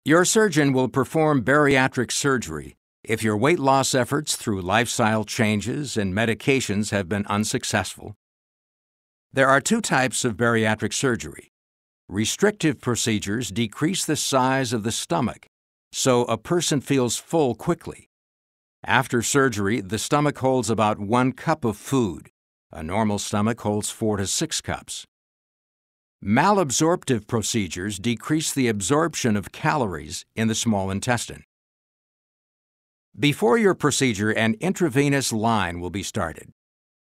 Your surgeon will perform bariatric surgery if your weight loss efforts through lifestyle changes and medications have been unsuccessful. There are two types of bariatric surgery. Restrictive procedures decrease the size of the stomach, so a person feels full quickly. After surgery, the stomach holds about 1 cup of food. A normal stomach holds 4 to 6 cups. Malabsorptive procedures decrease the absorption of calories in the small intestine. Before your procedure, an intravenous line will be started.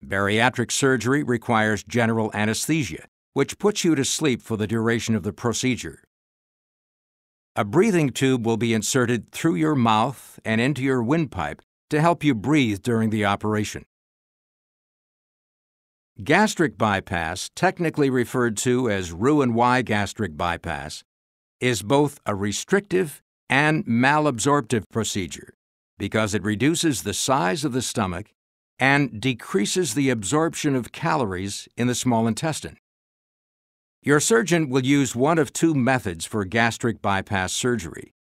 Bariatric surgery requires general anesthesia, which puts you to sleep for the duration of the procedure. A breathing tube will be inserted through your mouth and into your windpipe to help you breathe during the operation. Gastric bypass, technically referred to as Roux-en-Y gastric bypass, is both a restrictive and malabsorptive procedure because it reduces the size of the stomach and decreases the absorption of calories in the small intestine. Your surgeon will use one of two methods for gastric bypass surgery.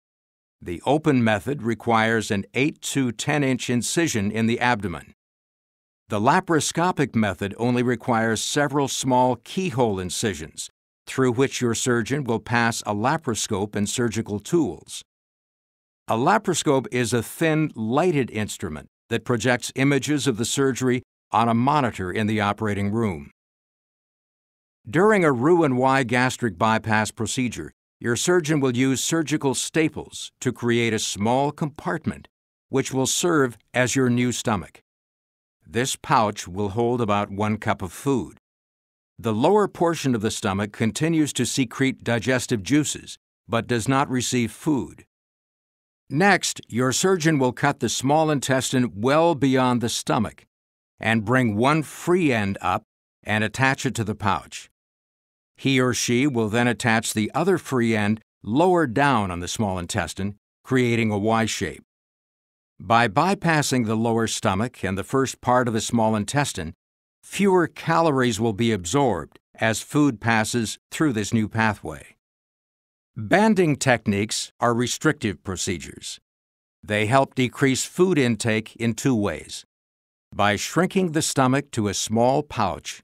The open method requires an 8 to 10-inch incision in the abdomen. The laparoscopic method only requires several small keyhole incisions, through which your surgeon will pass a laparoscope and surgical tools. A laparoscope is a thin, lighted instrument that projects images of the surgery on a monitor in the operating room. During a Roux-en-Y gastric bypass procedure, your surgeon will use surgical staples to create a small compartment, which will serve as your new stomach. This pouch will hold about 1 cup of food. The lower portion of the stomach continues to secrete digestive juices, but does not receive food. Next, your surgeon will cut the small intestine well beyond the stomach and bring one free end up and attach it to the pouch. He or she will then attach the other free end lower down on the small intestine, creating a Y shape. By bypassing the lower stomach and the first part of the small intestine, fewer calories will be absorbed as food passes through this new pathway. Banding techniques are restrictive procedures. They help decrease food intake in two ways: by shrinking the stomach to a small pouch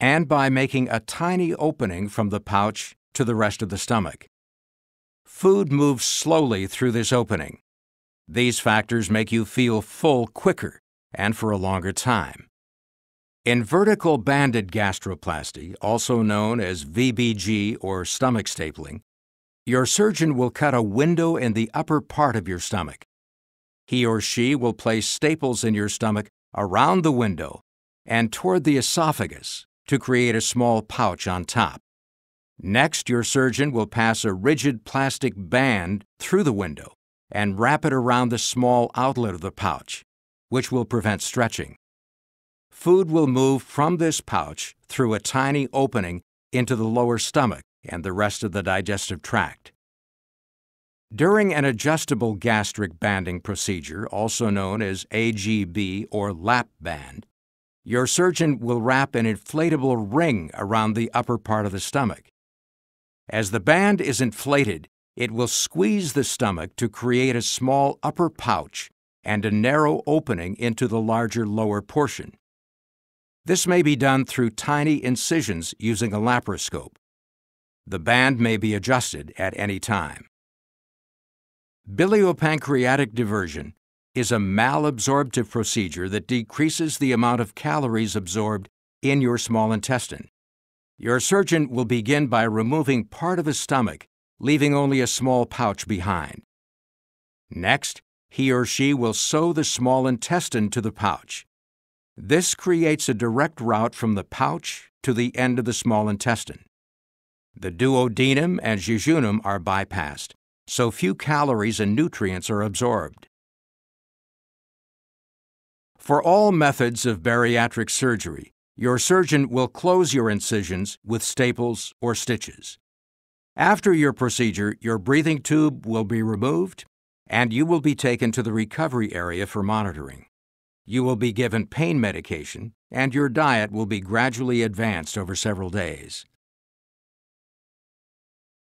and by making a tiny opening from the pouch to the rest of the stomach. Food moves slowly through this opening. These factors make you feel full quicker and for a longer time. In vertical banded gastroplasty, also known as VBG or stomach stapling, your surgeon will cut a window in the upper part of your stomach. He or she will place staples in your stomach around the window and toward the esophagus to create a small pouch on top. Next, your surgeon will pass a rigid plastic band through the window and wrap it around the small outlet of the pouch, which will prevent stretching. Food will move from this pouch through a tiny opening into the lower stomach and the rest of the digestive tract. During an adjustable gastric banding procedure, also known as AGB or lap band, your surgeon will wrap an inflatable ring around the upper part of the stomach. As the band is inflated, it will squeeze the stomach to create a small upper pouch and a narrow opening into the larger lower portion. This may be done through tiny incisions using a laparoscope. The band may be adjusted at any time. Biliopancreatic diversion is a malabsorptive procedure that decreases the amount of calories absorbed in your small intestine. Your surgeon will begin by removing part of the stomach, leaving only a small pouch behind. Next, he or she will sew the small intestine to the pouch. This creates a direct route from the pouch to the end of the small intestine. The duodenum and jejunum are bypassed, so few calories and nutrients are absorbed. For all methods of bariatric surgery, your surgeon will close your incisions with staples or stitches. After your procedure, your breathing tube will be removed, and you will be taken to the recovery area for monitoring. You will be given pain medication, and your diet will be gradually advanced over several days.